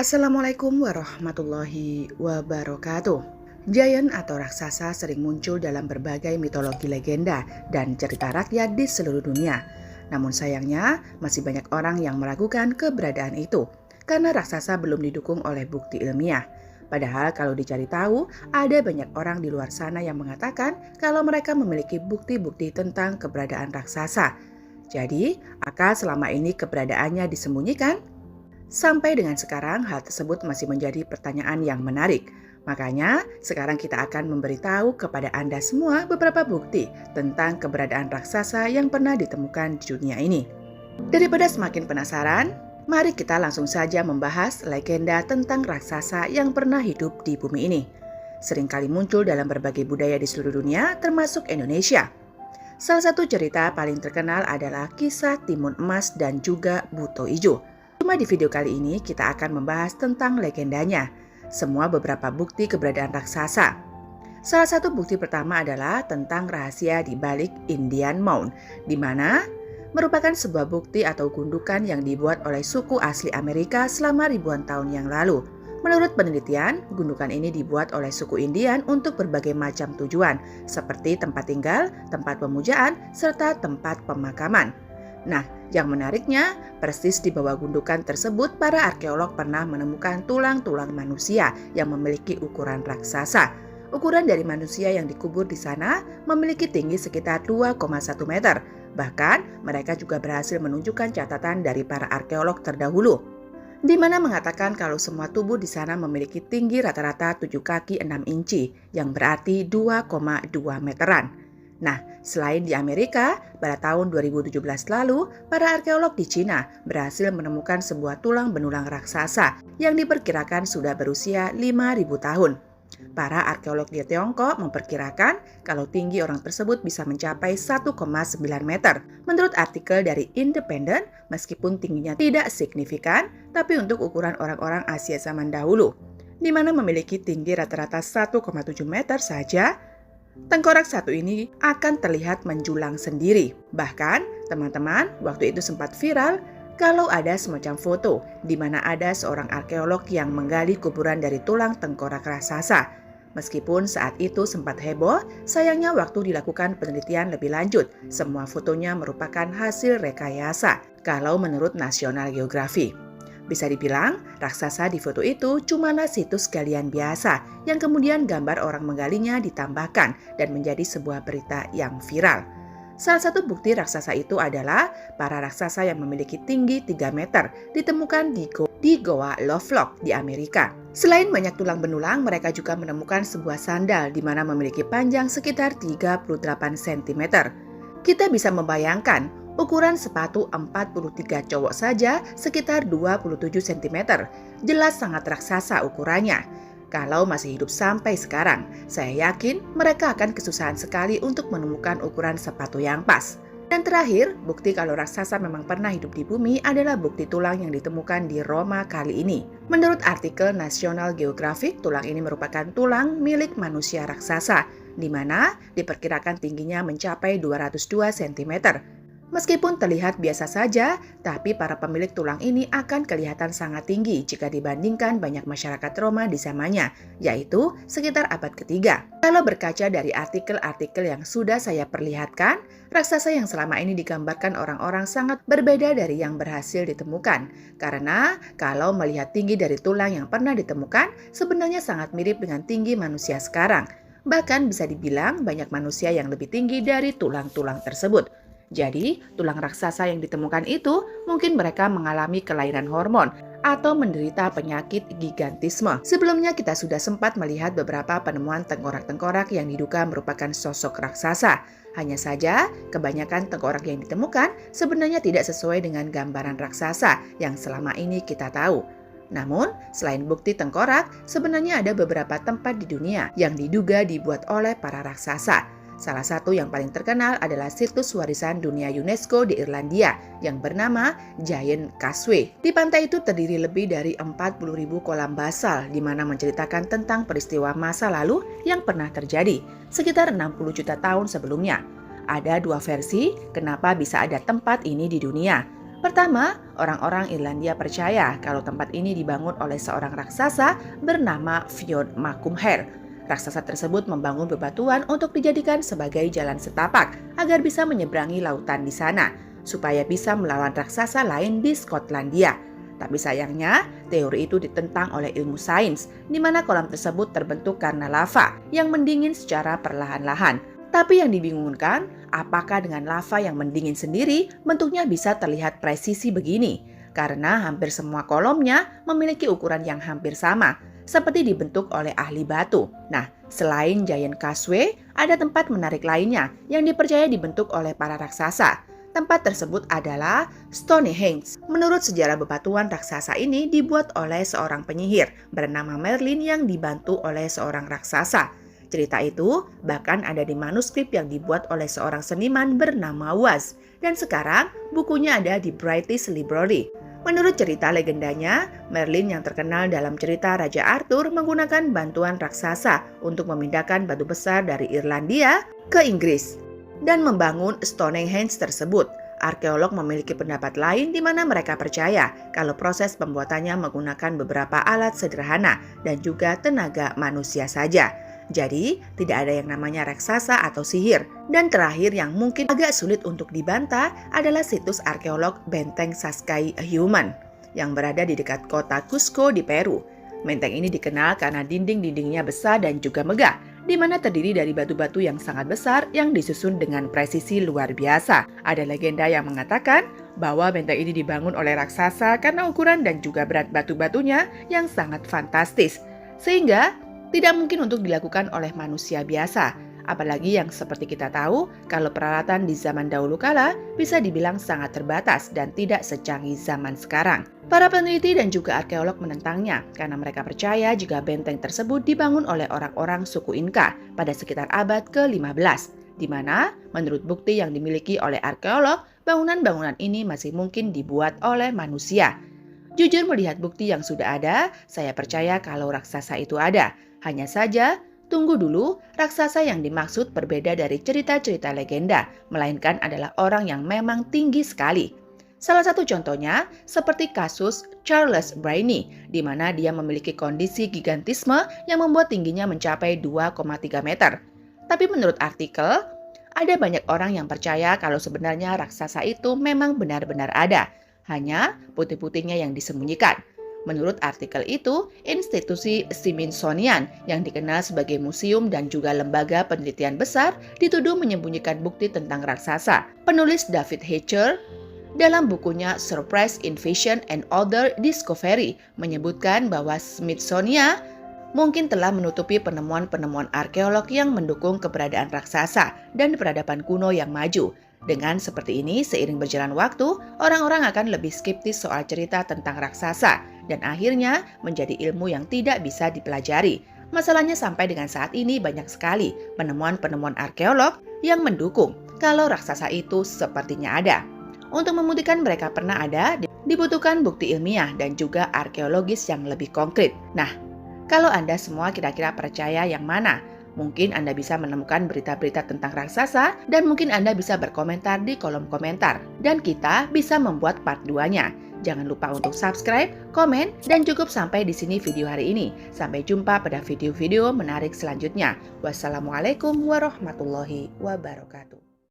Assalamualaikum warahmatullahi wabarakatuh. Giant atau raksasa sering muncul dalam berbagai mitologi legenda dan cerita rakyat di seluruh dunia. Namun sayangnya, masih banyak orang yang meragukan keberadaan itu karena raksasa belum didukung oleh bukti ilmiah. Padahal kalau dicari tahu, ada banyak orang di luar sana yang mengatakan kalau mereka memiliki bukti-bukti tentang keberadaan raksasa. Jadi, apakah selama ini keberadaannya disembunyikan? Sampai dengan sekarang, hal tersebut masih menjadi pertanyaan yang menarik. Makanya, sekarang kita akan memberitahu kepada Anda semua beberapa bukti tentang keberadaan raksasa yang pernah ditemukan di dunia ini. Daripada semakin penasaran, mari kita langsung saja membahas legenda tentang raksasa yang pernah hidup di bumi ini. Seringkali muncul dalam berbagai budaya di seluruh dunia, termasuk Indonesia. Salah satu cerita paling terkenal adalah kisah Timun Emas dan juga Buto Ijo. Cuma di video kali ini kita akan membahas tentang legendanya, semua beberapa bukti keberadaan raksasa. Salah satu bukti pertama adalah tentang rahasia di balik Indian Mound, di mana merupakan sebuah bukti atau gundukan yang dibuat oleh suku asli Amerika selama ribuan tahun yang lalu. Menurut penelitian, gundukan ini dibuat oleh suku Indian untuk berbagai macam tujuan, seperti tempat tinggal, tempat pemujaan, serta tempat pemakaman. Nah, yang menariknya, persis di bawah gundukan tersebut, para arkeolog pernah menemukan tulang-tulang manusia yang memiliki ukuran raksasa. Ukuran dari manusia yang dikubur di sana memiliki tinggi sekitar 2,1 meter. Bahkan, mereka juga berhasil menunjukkan catatan dari para arkeolog terdahulu, di mana mengatakan kalau semua tubuh di sana memiliki tinggi rata-rata 7 kaki 6 inci, yang berarti 2,2 meteran. Nah, selain di Amerika, pada tahun 2017 lalu, para arkeolog di Cina berhasil menemukan sebuah tulang benulang raksasa yang diperkirakan sudah berusia 5.000 tahun. Para arkeolog di Tiongkok memperkirakan kalau tinggi orang tersebut bisa mencapai 1,9 meter. Menurut artikel dari Independent, meskipun tingginya tidak signifikan, tapi untuk ukuran orang-orang Asia zaman dahulu, di mana memiliki tinggi rata-rata 1,7 meter saja, tengkorak satu ini akan terlihat menjulang sendiri. Bahkan, teman-teman, waktu itu sempat viral kalau ada semacam foto di mana ada seorang arkeolog yang menggali kuburan dari tulang tengkorak raksasa. Meskipun saat itu sempat heboh, sayangnya waktu dilakukan penelitian lebih lanjut, semua fotonya merupakan hasil rekayasa, kalau menurut National Geographic. Bisa dibilang, raksasa di foto itu cumalah situs galian biasa yang kemudian gambar orang menggalinya ditambahkan dan menjadi sebuah berita yang viral. Salah satu bukti raksasa itu adalah para raksasa yang memiliki tinggi 3 meter ditemukan di Goa Lovelock di Amerika. Selain banyak tulang benulang, mereka juga menemukan sebuah sandal di mana memiliki panjang sekitar 38 cm. Kita bisa membayangkan ukuran sepatu 43 cowok saja sekitar 27 cm. Jelas sangat raksasa ukurannya. Kalau masih hidup sampai sekarang, saya yakin mereka akan kesusahan sekali untuk menemukan ukuran sepatu yang pas. Dan terakhir, bukti kalau raksasa memang pernah hidup di bumi adalah bukti tulang yang ditemukan di Roma kali ini. Menurut artikel National Geographic, tulang ini merupakan tulang milik manusia raksasa, di mana diperkirakan tingginya mencapai 202 cm. Meskipun terlihat biasa saja, tapi para pemilik tulang ini akan kelihatan sangat tinggi jika dibandingkan banyak masyarakat Roma di zamannya, yaitu sekitar abad ketiga. Kalau berkaca dari artikel-artikel yang sudah saya perlihatkan, raksasa yang selama ini digambarkan orang-orang sangat berbeda dari yang berhasil ditemukan. Karena kalau melihat tinggi dari tulang yang pernah ditemukan, sebenarnya sangat mirip dengan tinggi manusia sekarang. Bahkan bisa dibilang banyak manusia yang lebih tinggi dari tulang-tulang tersebut. Jadi, tulang raksasa yang ditemukan itu mungkin mereka mengalami kelainan hormon atau menderita penyakit gigantisme. Sebelumnya kita sudah sempat melihat beberapa penemuan tengkorak-tengkorak yang diduga merupakan sosok raksasa. Hanya saja, kebanyakan tengkorak yang ditemukan sebenarnya tidak sesuai dengan gambaran raksasa yang selama ini kita tahu. Namun, selain bukti tengkorak, sebenarnya ada beberapa tempat di dunia yang diduga dibuat oleh para raksasa. Salah satu yang paling terkenal adalah situs warisan dunia UNESCO di Irlandia yang bernama Giant Causeway. Di pantai itu terdiri lebih dari 40.000 kolam basal di mana menceritakan tentang peristiwa masa lalu yang pernah terjadi sekitar 60 juta tahun sebelumnya. Ada dua versi kenapa bisa ada tempat ini di dunia. Pertama, orang-orang Irlandia percaya kalau tempat ini dibangun oleh seorang raksasa bernama Fionn Macumbhar. Raksasa tersebut membangun bebatuan untuk dijadikan sebagai jalan setapak agar bisa menyeberangi lautan di sana, supaya bisa melawan raksasa lain di Skotlandia. Tapi sayangnya, teori itu ditentang oleh ilmu sains, di mana kolam tersebut terbentuk karena lava yang mendingin secara perlahan-lahan. Tapi yang dibingungkan, apakah dengan lava yang mendingin sendiri bentuknya bisa terlihat presisi begini? Karena hampir semua kolomnya memiliki ukuran yang hampir sama, seperti dibentuk oleh ahli batu. Nah, selain Giant Causeway, ada tempat menarik lainnya yang dipercaya dibentuk oleh para raksasa. Tempat tersebut adalah Stonehenge. Menurut sejarah bebatuan raksasa ini dibuat oleh seorang penyihir bernama Merlin yang dibantu oleh seorang raksasa. Cerita itu bahkan ada di manuskrip yang dibuat oleh seorang seniman bernama Was, dan sekarang bukunya ada di British Library. Menurut cerita legendanya, Merlin yang terkenal dalam cerita Raja Arthur menggunakan bantuan raksasa untuk memindahkan batu besar dari Irlandia ke Inggris dan membangun Stonehenge tersebut. Arkeolog memiliki pendapat lain di mana mereka percaya kalau proses pembuatannya menggunakan beberapa alat sederhana dan juga tenaga manusia saja. Jadi, tidak ada yang namanya raksasa atau sihir. Dan terakhir yang mungkin agak sulit untuk dibantah adalah situs arkeolog Benteng Saskay Human yang berada di dekat kota Cusco di Peru. Benteng ini dikenal karena dinding-dindingnya besar dan juga megah, di mana terdiri dari batu-batu yang sangat besar yang disusun dengan presisi luar biasa. Ada legenda yang mengatakan bahwa benteng ini dibangun oleh raksasa karena ukuran dan juga berat batu-batunya yang sangat fantastis, sehingga tidak mungkin untuk dilakukan oleh manusia biasa. Apalagi yang seperti kita tahu, kalau peralatan di zaman dahulu kala bisa dibilang sangat terbatas dan tidak secanggih zaman sekarang. Para peneliti dan juga arkeolog menentangnya karena mereka percaya jika benteng tersebut dibangun oleh orang-orang suku Inka pada sekitar abad ke-15, di mana menurut bukti yang dimiliki oleh arkeolog, bangunan-bangunan ini masih mungkin dibuat oleh manusia. Jujur melihat bukti yang sudah ada, saya percaya kalau raksasa itu ada. Hanya saja, tunggu dulu, raksasa yang dimaksud berbeda dari cerita-cerita legenda, melainkan adalah orang yang memang tinggi sekali. Salah satu contohnya seperti kasus Charles Brainy, di mana dia memiliki kondisi gigantisme yang membuat tingginya mencapai 2,3 meter. Tapi menurut artikel, ada banyak orang yang percaya kalau sebenarnya raksasa itu memang benar-benar ada, hanya putih-putihnya yang disembunyikan. Menurut artikel itu, institusi Smithsonian yang dikenal sebagai museum dan juga lembaga penelitian besar dituduh menyembunyikan bukti tentang raksasa. Penulis David Hatcher dalam bukunya Surprise Invasion and Other Discovery menyebutkan bahwa Smithsonian mungkin telah menutupi penemuan-penemuan arkeolog yang mendukung keberadaan raksasa dan peradaban kuno yang maju. Dengan seperti ini, seiring berjalan waktu, orang-orang akan lebih skeptis soal cerita tentang raksasa dan akhirnya menjadi ilmu yang tidak bisa dipelajari. Masalahnya sampai dengan saat ini banyak sekali penemuan-penemuan arkeolog yang mendukung kalau raksasa itu sepertinya ada. Untuk membuktikan mereka pernah ada, dibutuhkan bukti ilmiah dan juga arkeologis yang lebih konkret. Nah, kalau Anda semua kira-kira percaya yang mana? Mungkin Anda bisa menemukan berita-berita tentang raksasa dan mungkin Anda bisa berkomentar di kolom komentar. Dan kita bisa membuat part 2-nya. Jangan lupa untuk subscribe, komen, dan cukup sampai di sini video hari ini. Sampai jumpa pada video-video menarik selanjutnya. Wassalamualaikum warahmatullahi wabarakatuh.